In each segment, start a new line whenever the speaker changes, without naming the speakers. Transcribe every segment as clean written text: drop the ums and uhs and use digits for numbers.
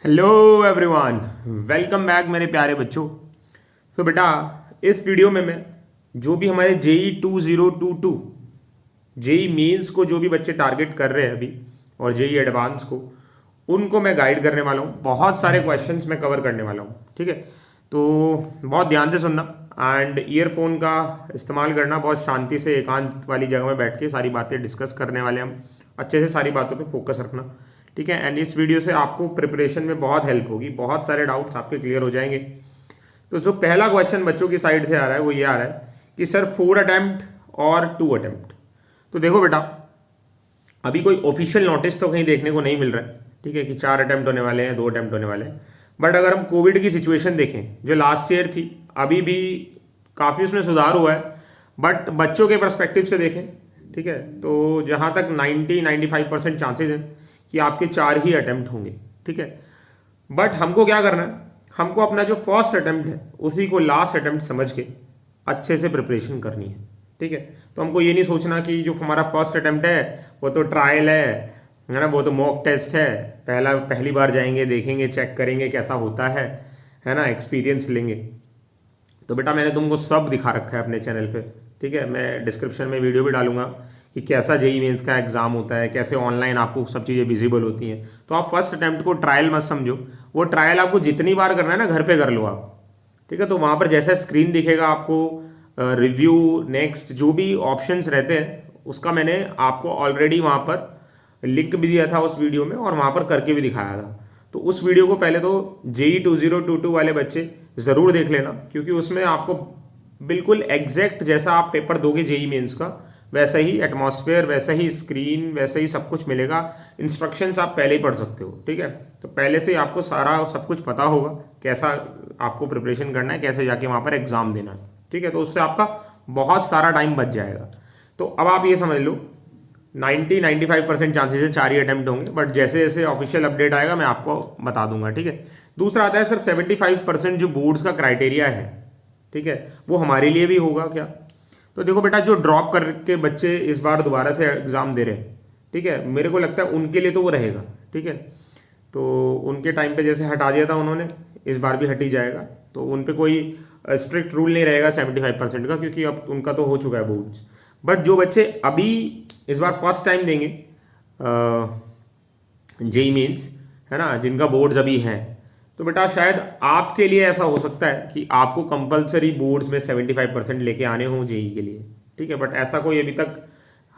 Hello everyone, welcome back मेरे प्यारे बच्चों। बेटा, इस वीडियो में मैं जो भी हमारे जेई 2022 जेई मेंस को जो भी बच्चे टारगेट कर रहे हैं अभी और जेई एडवांस को, उनको मैं गाइड करने वाला हूँ। बहुत सारे क्वेश्चंस मैं कवर करने वाला हूँ, ठीक है। तो बहुत ध्यान से सुनना एंड ईयरफोन का इस्तेमाल करना, बहुत शांति से एकांत वाली जगह में बैठ के सारी बातें डिस्कस करने वाले हम। अच्छे से सारी बातों पे फोकस रखना, ठीक है। एंड इस वीडियो से आपको प्रिपरेशन में बहुत हेल्प होगी, बहुत सारे डाउट्स आपके क्लियर हो जाएंगे। तो जो पहला क्वेश्चन बच्चों की साइड से आ रहा है वो ये आ रहा है कि सर 4 अटेम्प्ट और 2 अटेम्प्ट। तो देखो बेटा, अभी कोई ऑफिशियल नोटिस तो कहीं देखने को नहीं मिल रहा है, ठीक है, कि 4 अटेम्प्ट होने वाले हैं, 2 अटेम्प्ट होने वाले हैं। बट अगर हम कोविड की सिचुएशन देखें जो लास्ट ईयर थी, अभी भी काफ़ी उसमें सुधार हुआ है। बट बच्चों के परस्पेक्टिव से देखें, ठीक है, तो जहाँ तक 90-95% चांसेस हैं कि आपके 4 ही अटेम्प्ट होंगे, ठीक है। बट हमको क्या करना है, हमको अपना जो फर्स्ट अटेम्प्ट है उसी को लास्ट अटेम्प्ट समझ के अच्छे से प्रिपरेशन करनी है, ठीक है। तो हमको ये नहीं सोचना कि जो हमारा फर्स्ट अटेम्प्ट है वो तो ट्रायल है ना, वो तो मॉक टेस्ट है, पहली बार जाएंगे, देखेंगे, चेक करेंगे कैसा होता है ना, एक्सपीरियंस लेंगे। तो बेटा, मैंने तुमको सब दिखा रखा है अपने चैनल पे, ठीक है। मैं डिस्क्रिप्शन में वीडियो भी डालूंगा कि कैसा जेई मेंस का एग्जाम होता है, कैसे ऑनलाइन आपको सब चीज़ें विजिबल होती हैं। तो आप फर्स्ट अटेम्प्ट को ट्रायल मत समझो, वो ट्रायल आपको जितनी बार करना है ना घर पे कर लो आप, ठीक है। तो वहाँ पर जैसा स्क्रीन दिखेगा आपको, रिव्यू, नेक्स्ट, जो भी ऑप्शंस रहते हैं उसका मैंने आपको ऑलरेडी वहाँ पर लिंक भी दिया था उस वीडियो में, और वहाँ पर करके भी दिखाया था। तो उस वीडियो को पहले तो जेई 2022 वाले बच्चे ज़रूर देख लेना, क्योंकि उसमें आपको बिल्कुल एग्जैक्ट जैसा आप पेपर दोगे जेई मेंस का, वैसा ही एटमॉस्फेयर, वैसा ही स्क्रीन, वैसा ही सब कुछ मिलेगा। इंस्ट्रक्शंस आप पहले ही पढ़ सकते हो, ठीक है। तो पहले से ही आपको सारा सब कुछ पता होगा कैसा आपको प्रिपरेशन करना है, कैसे जाके वहाँ पर एग्ज़ाम देना है, ठीक है। तो उससे आपका बहुत सारा टाइम बच जाएगा। तो अब आप ये समझ लो 90-95% चांसेस है 4 ही अटेम्प्ट होंगे, बट जैसे जैसे ऑफिशियल अपडेट आएगा मैं आपको बता दूंगा, ठीक है। दूसरा आता है सर 75% जो बोर्ड्स का क्राइटेरिया है, ठीक है, वो हमारे लिए भी होगा क्या। तो देखो बेटा, जो ड्रॉप करके बच्चे इस बार दोबारा से एग्ज़ाम दे रहे हैं, ठीक है, मेरे को लगता है उनके लिए तो वो रहेगा, ठीक है। तो उनके टाइम पे जैसे हटा दिया था उन्होंने, इस बार भी हट ही जाएगा। तो उन पे कोई स्ट्रिक्ट रूल नहीं रहेगा 75% का, क्योंकि अब उनका तो हो चुका है बोर्ड्स। बट जो बच्चे अभी इस बार फर्स्ट टाइम देंगे जेई मेंस, है ना, जिनका बोर्ड्स अभी हैं, तो बेटा शायद आपके लिए ऐसा हो सकता है कि आपको कंपलसरी बोर्ड्स में 75% लेके आने हों जेई के लिए, ठीक है। बट ऐसा कोई अभी तक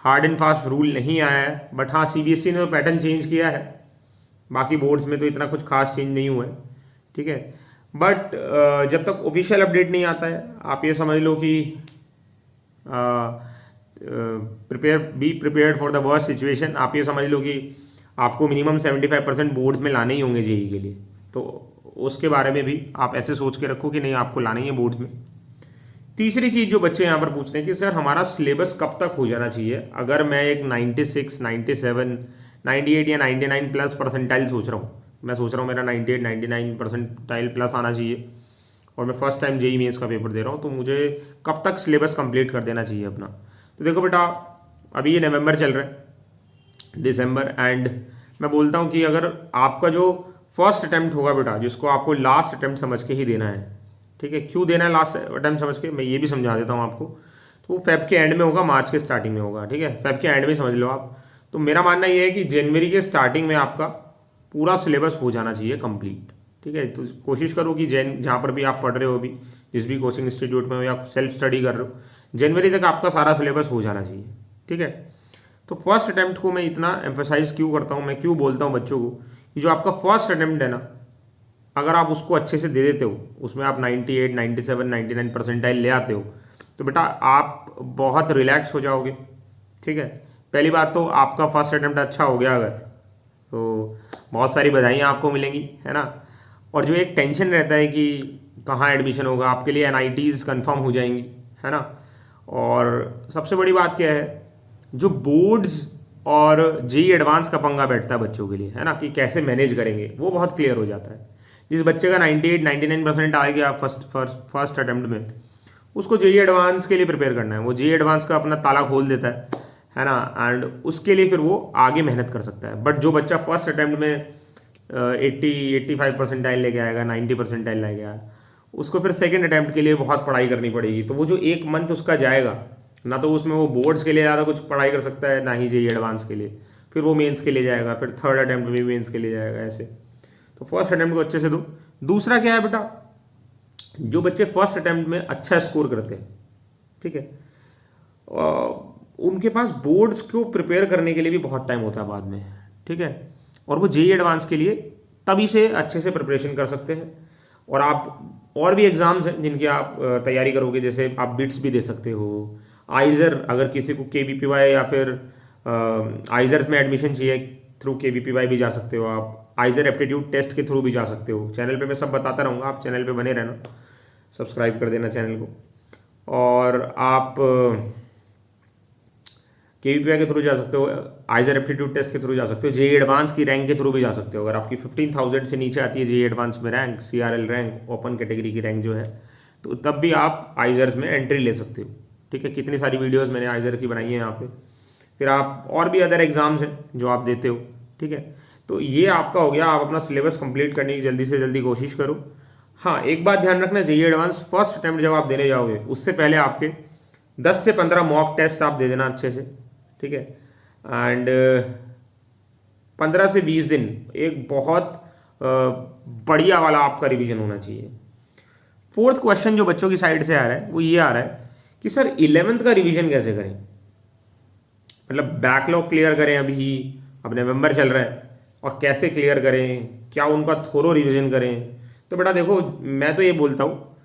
हार्ड एंड फास्ट रूल नहीं आया है। बट हाँ, सीबीएसई ने तो पैटर्न चेंज किया है, बाकी बोर्ड्स में तो इतना कुछ खास चेंज नहीं हुआ है, ठीक है। बट जब तक ऑफिशियल अपडेट नहीं आता है, आप ये समझ लो कि be prepared for the worst situation. आप ये समझ लो कि आपको मिनिमम 75% बोर्ड्स में लाने ही होंगे जेई के लिए। तो उसके बारे में भी आप ऐसे सोच के रखो कि नहीं, आपको लाने ही है बोर्ड्स में। तीसरी चीज़ जो बच्चे यहाँ पर पूछ रहे हैं कि सर हमारा सिलेबस कब तक हो जाना चाहिए, अगर मैं एक 96, 97, 98 या 99 प्लस परसेंटाइल सोच रहा हूँ। मैं सोच रहा हूँ मेरा 98, 99 परसेंटाइल प्लस आना चाहिए और मैं फर्स्ट टाइम जेई मेंस का पेपर दे रहा हूँ, तो मुझे कब तक सिलेबस कंप्लीट कर देना चाहिए अपना। तो देखो बेटा, अभी ये नवंबर चल रहा है, दिसंबर, एंड मैं बोलता हूँ कि अगर आपका जो फर्स्ट अटैम्प्ट होगा बेटा, जिसको आपको लास्ट अटैम्प्ट समझ के ही देना है, ठीक है। क्यों देना है लास्ट अटैम्प्ट समझ के, मैं ये भी समझा देता हूँ आपको। तो वो फेब के एंड में होगा, मार्च के स्टार्टिंग में होगा, ठीक है, फेब के एंड में समझ लो आप। तो मेरा मानना ये है कि जनवरी के स्टार्टिंग में आपका पूरा सिलेबस हो जाना चाहिए कंप्लीट, ठीक है। तो कोशिश करो कि जहाँ पर भी आप पढ़ रहे हो, अभी जिस भी कोचिंग इंस्टीट्यूट में हो या सेल्फ स्टडी कर रहे हो, जनवरी तक आपका सारा सिलेबस हो जाना चाहिए, ठीक है। तो फर्स्ट अटैम्प्ट को मैं इतना एम्फोसाइज क्यों करता हूँ, मैं क्यों बोलता हूँ बच्चों को कि जो आपका फर्स्ट अटैम्प्ट है ना, अगर आप उसको अच्छे से दे देते हो, उसमें आप 98, 97, 99 परसेंटाइल ले आते हो, तो बेटा आप बहुत रिलैक्स हो जाओगे, ठीक है। पहली बात तो आपका फर्स्ट अटैम्प्ट अच्छा हो गया अगर, तो बहुत सारी बधाइयाँ आपको मिलेंगी, है ना। और जो एक टेंशन रहता है कि कहाँ एडमिशन होगा, आपके लिए एनआईटीज़ कंफर्म हो जाएंगी, है ना। और सबसे बड़ी बात क्या है, जो बोर्ड्स और जेई एडवांस का पंगा बैठता है बच्चों के लिए, है ना, कि कैसे मैनेज करेंगे, वो बहुत क्लियर हो जाता है। जिस बच्चे का 98-99% आ गया फर्स्ट अटेम्प्ट में, उसको जेई एडवांस के लिए प्रिपेयर करना है। वो जेई एडवांस का अपना ताला खोल देता है ना, एंड उसके लिए फिर वो आगे मेहनत कर सकता है। बट जो बच्चा फर्स्ट अटेम्प्ट में 85 परसेंटाइल लेके आएगा, 90 परसेंटाइल लेके आएगा, उसको फिर सेकंड अटैम्प्ट के लिए बहुत पढ़ाई करनी पड़ेगी। तो वो जो एक मंथ उसका जाएगा ना, तो उसमें वो बोर्ड्स के लिए ज़्यादा कुछ पढ़ाई कर सकता है, ना ही जेईई एडवांस के लिए। फिर वो मेंस के लिए जाएगा, फिर थर्ड अटैम्प्ट में भी मेंस के लिए जाएगा, ऐसे। तो फर्स्ट अटैम्प्ट को अच्छे से दो। दूसरा क्या है बेटा, जो बच्चे फर्स्ट अटैम्प्ट में अच्छा स्कोर करते हैं, ठीक है, उनके पास बोर्ड्स को प्रिपेयर करने के लिए भी बहुत टाइम होता है बाद में, ठीक है, और वो जेईई एडवांस के लिए तभी से अच्छे से प्रिपरेशन कर सकते हैं। और आप और भी एग्जाम्स हैं जिनकी आप तैयारी करोगे, जैसे आप बिट्स भी दे सकते हो, आइजर, अगर किसी को केवीपीवाई या फिर आइजर्स में एडमिशन चाहिए, थ्रू केवीपीवाई भी जा सकते हो आप, आइजर एप्टीट्यूड टेस्ट के थ्रू भी जा सकते हो। चैनल पे मैं सब बताता रहूँगा, आप चैनल पे बने रहना, सब्सक्राइब कर देना चैनल को। और आप केवीपीवाई के थ्रू जा सकते हो, आइजर एप्टीट्यूड टेस्ट के थ्रू जा सकते हो, जेईई एडवांस की रैंक के थ्रू भी जा सकते हो। अगर आपकी 15,000 से नीचे आती है जेईई एडवांस में rank, CRL rank, open category की रैंक जो है, तो तब भी आप आइजर्स में एंट्री ले सकते हो, ठीक है। कितनी सारी वीडियोस मैंने आइजर की बनाई है यहाँ पे। फिर आप और भी अदर एग्जाम्स हैं जो आप देते हो, ठीक है। तो ये आपका हो गया, आप अपना सिलेबस कंप्लीट करने की जल्दी से जल्दी कोशिश करो। हाँ, एक बात ध्यान रखना, जेईई एडवांस फर्स्ट अटैम्प्ट जब आप देने जाओगे, उससे पहले आपके 10 से 15 मॉक टेस्ट आप दे देना अच्छे से, ठीक है। एंड 15 से 20 दिन एक बहुत बढ़िया वाला आपका रिवीजन होना चाहिए। फोर्थ क्वेश्चन जो बच्चों की साइड से आ रहा है वो ये आ रहा है कि सर 11th का रिवीजन कैसे करें, मतलब बैकलॉग क्लियर करें, अभी अब नवंबर चल रहा है, और कैसे क्लियर करें, क्या उनका थोरो रिवीजन करें। तो बेटा देखो, मैं तो ये बोलता हूँ,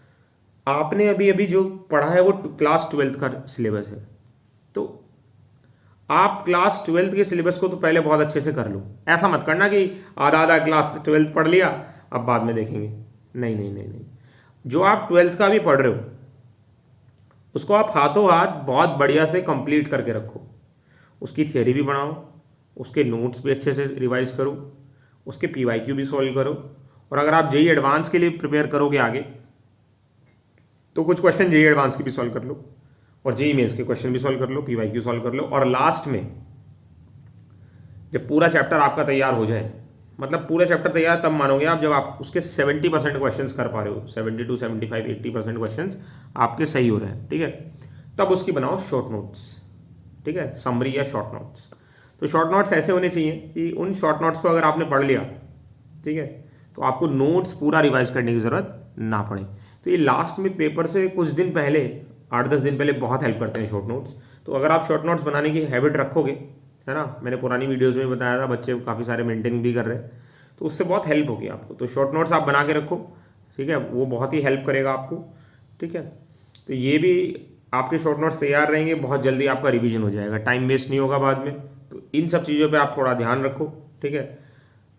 आपने अभी अभी जो पढ़ा है वो क्लास 12th का सिलेबस है, तो आप क्लास 12th के सिलेबस को तो पहले बहुत अच्छे से कर लो। ऐसा मत करना कि आधा आधा क्लास 12th पढ़ लिया, अब बाद में देखेंगे। नहीं नहीं नहीं नहीं, जो आप 12th का भी पढ़ रहे हो उसको आप हाथों हाथ बहुत बढ़िया से कंप्लीट करके रखो। उसकी थियरी भी बनाओ, उसके नोट्स भी अच्छे से रिवाइज करो, उसके पीवाईक्यू भी सॉल्व करो। और अगर आप जेईई एडवांस के लिए प्रिपेयर करोगे आगे, तो कुछ क्वेश्चन जेईई एडवांस की भी सॉल्व कर लो, और जेईई मेंस के क्वेश्चन भी सॉल्व कर लो, पीवाईक्यू सॉल्व कर लो। और लास्ट में जब पूरा चैप्टर आपका तैयार हो जाए, मतलब पूरा चैप्टर तैयार तब मानोगे आप जब आप उसके 70% क्वेश्चंस कर पा रहे हो, 70 to 75 80% क्वेश्चंस आपके सही हो रहे हैं, ठीक है। तब उसकी बनाओ शॉर्ट नोट्स, ठीक है, समरी या शॉर्ट नोट्स। तो शॉर्ट नोट्स ऐसे होने चाहिए कि उन शॉर्ट नोट्स को अगर आपने पढ़ लिया, ठीक है, तो आपको नोट्स पूरा रिवाइज करने की ज़रूरत ना पड़े। तो ये लास्ट में पेपर से कुछ दिन पहले, 8-10 दिन पहले बहुत हेल्प करते हैं शॉर्ट नोट्स। तो अगर आप शॉर्ट नोट्स बनाने की हैबिट रखोगे, है ना, मैंने पुरानी वीडियोस में बताया था, बच्चे काफ़ी सारे मेंटेन भी कर रहे हैं, तो उससे बहुत हेल्प होगी आपको। तो शॉर्ट नोट्स आप बना के रखो, ठीक है, वो बहुत ही हेल्प करेगा आपको, ठीक है। तो ये भी आपके शॉर्ट नोट्स तैयार रहेंगे, बहुत जल्दी आपका रिवीजन हो जाएगा, टाइम वेस्ट नहीं होगा बाद में। तो इन सब चीज़ों पे आप थोड़ा ध्यान रखो, ठीक है।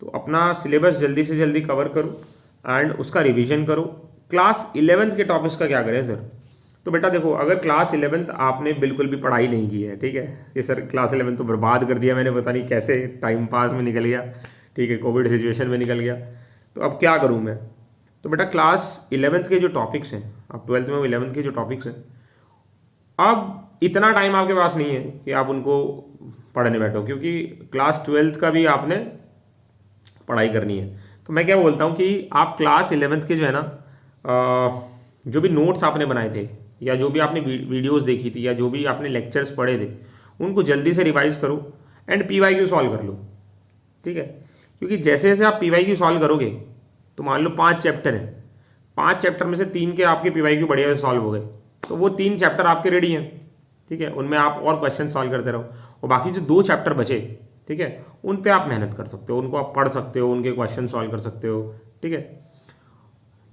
तो अपना सिलेबस जल्दी से जल्दी कवर करो एंड उसका रिवीजन करो। क्लास 11th के टॉपिक्स का क्या करें सर? तो बेटा देखो, अगर क्लास 11th आपने बिल्कुल भी पढ़ाई नहीं की है, ठीक है, कि सर क्लास 11th तो बर्बाद कर दिया मैंने, पता नहीं कैसे टाइम पास में निकल गया, ठीक है, कोविड सिचुएशन में निकल गया, तो अब क्या करूँ मैं? तो बेटा क्लास 11th के जो टॉपिक्स हैं, अब 12th में 11th के जो टॉपिक्स हैं, अब इतना टाइम आपके पास नहीं है कि आप उनको पढ़ने बैठो, क्योंकि क्लास 12th का भी आपने पढ़ाई करनी है। तो मैं क्या बोलता हूँ कि आप क्लास 11th के जो है ना, जो भी नोट्स आपने बनाए थे, या जो भी आपने वीडियोस देखी थी, या जो भी आपने लेक्चर्स पढ़े थे, उनको जल्दी से रिवाइज करो एंड पीवाईक्यू सॉल्व कर लो, ठीक है। क्योंकि जैसे जैसे आप पीवाईक्यू सॉल्व करोगे, तो मान लो 5 चैप्टर हैं, 5 चैप्टर में से 3 के आपके पीवाईक्यू बढ़िया से सॉल्व हो गए, तो वो 3 चैप्टर आपके रेडी हैं, ठीक है, उनमें आप और क्वेश्चन सॉल्व करते रहो। और बाकी जो 2 चैप्टर बचे, ठीक है, उन पे आप मेहनत कर सकते हो, उनको आप पढ़ सकते हो, उनके क्वेश्चन सॉल्व कर सकते हो, ठीक है।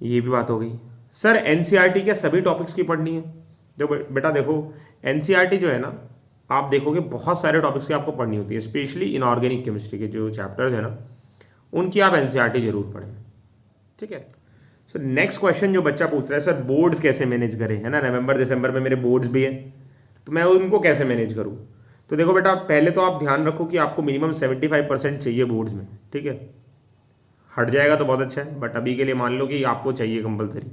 ये भी बात हो गई। सर एनसीईआरटी क्या सभी टॉपिक्स की पढ़नी है? देखो बेटा देखो, एनसीईआरटी जो है ना, आप देखोगे बहुत सारे टॉपिक्स की आपको पढ़नी होती है, स्पेशली इनऑर्गेनिक केमिस्ट्री के जो चैप्टर्स है ना, उनकी आप एनसीईआरटी जरूर पढ़ें, ठीक है। सर नेक्स्ट क्वेश्चन जो बच्चा पूछ रहा है, सर बोर्ड्स कैसे मैनेज करें, है ना, नवंबर दिसंबर में मेरे बोर्ड्स भी हैं, तो मैं उनको कैसे मैनेज करूँ? तो देखो बेटा, पहले तो आप ध्यान रखो कि आपको मिनिमम 75% चाहिए बोर्ड्स में, ठीक है। हट जाएगा तो बहुत अच्छा है, बट अभी के लिए मान लो कि आपको चाहिए कंपलसरी।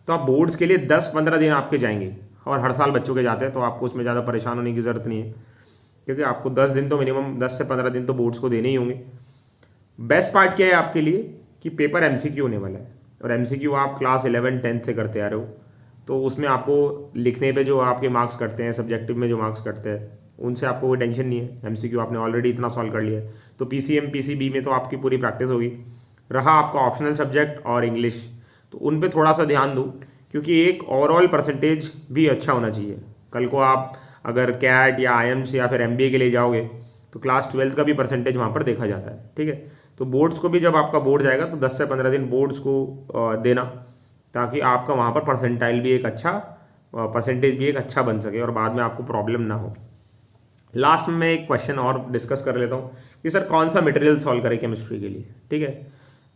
तो आप बोर्ड्स के लिए 10-15 दिन आपके जाएंगे, और हर साल बच्चों के जाते हैं, तो आपको उसमें ज़्यादा परेशान होने की ज़रूरत नहीं है, क्योंकि आपको 10 दिन तो मिनिमम 10 से 15 दिन तो बोर्ड्स को देने ही होंगे। बेस्ट पार्ट क्या है आपके लिए कि पेपर एमसीक्यू होने वाला है, और एमसीक्यू आप क्लास 11 10 से करते आ रहे हो, तो उसमें आपको लिखने पे जो आपके मार्क्स कटते हैं, सब्जेक्टिव में जो मार्क्स कटते हैं, उनसे आपको कोई टेंशन नहीं है। एमसीक्यू आपने ऑलरेडी इतना सॉल्व कर लिया है, तो पीसीएम पीसीबी में तो आपकी पूरी प्रैक्टिस होगी। रहा आपका ऑप्शनल सब्जेक्ट और इंग्लिश, तो उन पे थोड़ा सा ध्यान दो, क्योंकि एक ओवरऑल परसेंटेज भी अच्छा होना चाहिए। कल को आप अगर कैट या आईएम्स या फिर एमबीए के लिए जाओगे तो क्लास 12 का भी परसेंटेज वहाँ पर देखा जाता है, ठीक है। तो बोर्ड्स को भी जब आपका बोर्ड जाएगा तो 10 से 15 दिन बोर्ड्स को देना, ताकि आपका वहाँ पर परसेंटाइल भी एक अच्छा परसेंटेज भी एक अच्छा बन सके और बाद में आपको प्रॉब्लम ना हो। लास्ट में मैं एक क्वेश्चन और डिस्कस कर लेता हूँ कि सर कौन सा मटेरियल सॉल्व करें केमिस्ट्री के लिए, ठीक है।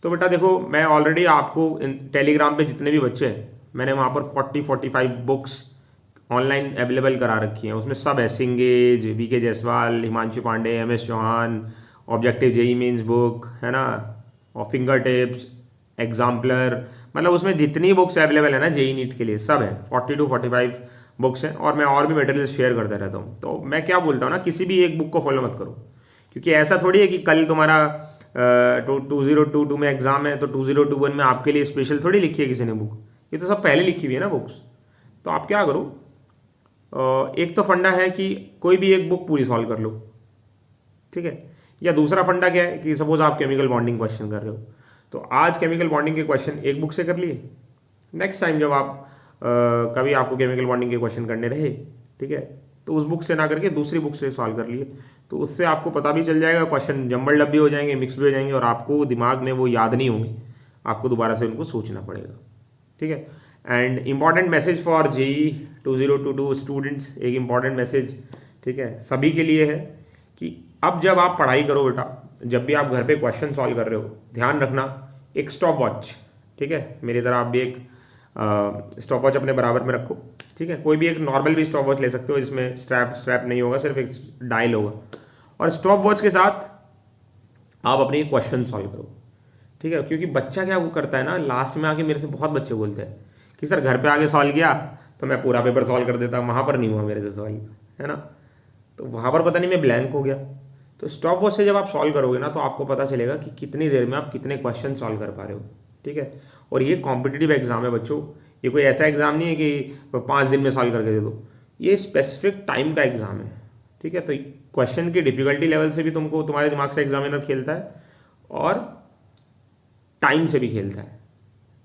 तो बेटा देखो, मैं ऑलरेडी आपको टेलीग्राम पे जितने भी बच्चे हैं, मैंने वहाँ पर 40-45 बुक्स ऑनलाइन अवेलेबल करा रखी हैं। उसमें सब है, सिंगेज, VK Jaiswal, Himanshu Pandey, MS Chauhan, objective JE mains book है ना, और फिंगर टिप्स, एग्जाम्पलर, मतलब उसमें जितनी बुक्स अवेलेबल है ना जेई नीट के लिए सब है, 40-45 बुक्स हैं। और मैं और भी मटेरियल शेयर करता रहता हूँ। तो मैं क्या बोलता हूँ ना, किसी भी एक बुक को फॉलो मत करो, क्योंकि ऐसा थोड़ी है कि कल तुम्हारा 2022 में एग्जाम है तो 2021 में आपके लिए स्पेशल थोड़ी लिखी है किसी ने बुक। ये तो सब पहले लिखी हुई है ना बुक्स। तो आप क्या करो, एक तो फंडा है कि कोई भी एक बुक पूरी सॉल्व कर लो, ठीक है। या दूसरा फंडा क्या है कि सपोज आप केमिकल बॉन्डिंग क्वेश्चन कर रहे हो, तो आज केमिकल बॉन्डिंग के क्वेश्चन एक बुक से कर लिए, नेक्स्ट टाइम जब आप कभी आपको केमिकल बॉन्डिंग के क्वेश्चन करने रहे, ठीक है, तो उस बुक से ना करके दूसरी बुक से सॉल्व कर लिए। तो उससे आपको पता भी चल जाएगा, क्वेश्चन जम्बल भी हो जाएंगे, मिक्स भी हो जाएंगे, और आपको दिमाग में वो याद नहीं होंगे, आपको दोबारा से उनको सोचना पड़ेगा, ठीक है। And important message for JEE 2022 students, एक इम्पॉर्टेंट मैसेज, ठीक है, सभी के लिए है कि अब जब आप पढ़ाई करो बेटा, जब भी आप घर पे क्वेश्चन सॉल्व कर रहे हो, ध्यान रखना एक स्टॉप वॉच, ठीक है, मेरी तरह आप भी एक स्टॉप वॉच अपने बराबर में रखो, ठीक है। कोई भी एक नॉर्मल भी स्टॉप वॉच ले सकते हो, जिसमें स्ट्रैप नहीं होगा, सिर्फ एक डायल होगा, और स्टॉप वॉच के साथ आप अपने क्वेश्चन सॉल्व करो, ठीक है। क्योंकि बच्चा क्या वो करता है ना, लास्ट में आके मेरे से बहुत बच्चे बोलते हैं कि सर घर पे आके सॉल्व किया तो मैं पूरा पेपर सॉल्व कर देता, वहाँ पर नहीं हुआ मेरे से सॉल्व, है ना, तो वहाँ पर पता नहीं मैं ब्लैंक हो गया। तो स्टॉप वॉच से जब आप सॉल्व करोगे ना, तो आपको पता चलेगा कि कितनी देर में आप कितने क्वेश्चन सॉल्व कर पा रहे हो, ठीक है। और ये कॉम्पिटिटिव एग्जाम है बच्चों, ये कोई ऐसा एग्जाम नहीं है कि 5 दिन में सॉल्व करके दे दो, ये स्पेसिफिक टाइम का एग्जाम है, ठीक है। तो क्वेश्चन की डिफिकल्टी लेवल से भी तुमको तुम्हारे दिमाग से एग्जामिनर खेलता है, और टाइम से भी खेलता है,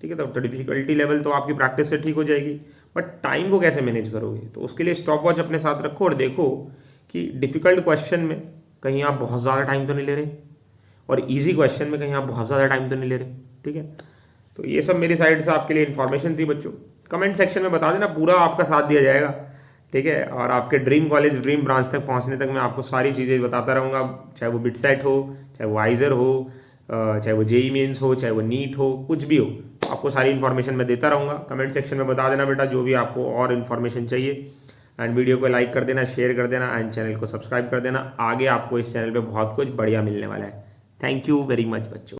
ठीक है। तो डिफिकल्टी लेवल तो आपकी प्रैक्टिस से ठीक हो जाएगी, बट टाइम को कैसे मैनेज करोगे, तो उसके लिए स्टॉप वॉच अपने साथ रखो और देखो कि डिफिकल्ट क्वेश्चन में कहीं आप बहुत ज़्यादा टाइम तो नहीं ले रहे, और इजी क्वेश्चन में कहीं आप बहुत ज़्यादा टाइम तो नहीं ले रहे, ठीक है। तो ये सब मेरी साइड से आपके लिए इन्फॉर्मेशन थी बच्चों। कमेंट सेक्शन में बता देना, पूरा आपका साथ दिया जाएगा, ठीक है। और आपके ड्रीम कॉलेज, ड्रीम ब्रांच तक पहुंचने तक मैं आपको सारी चीज़ें बताता रहूँगा, चाहे वो बिटसेट हो, चाहे वो आइजर हो, चाहे वो जेई मेंस हो, चाहे वो नीट हो, कुछ भी हो, आपको सारी इन्फॉर्मेशन मैं देता रहूँगा। कमेंट सेक्शन में बता देना बेटा जो भी आपको और इन्फॉर्मेशन चाहिए, एंड वीडियो को लाइक कर देना, शेयर कर देना, एंड चैनल को सब्सक्राइब कर देना। आगे आपको इस चैनल पे बहुत कुछ बढ़िया मिलने वाला है। थैंक यू वेरी मच बच्चों।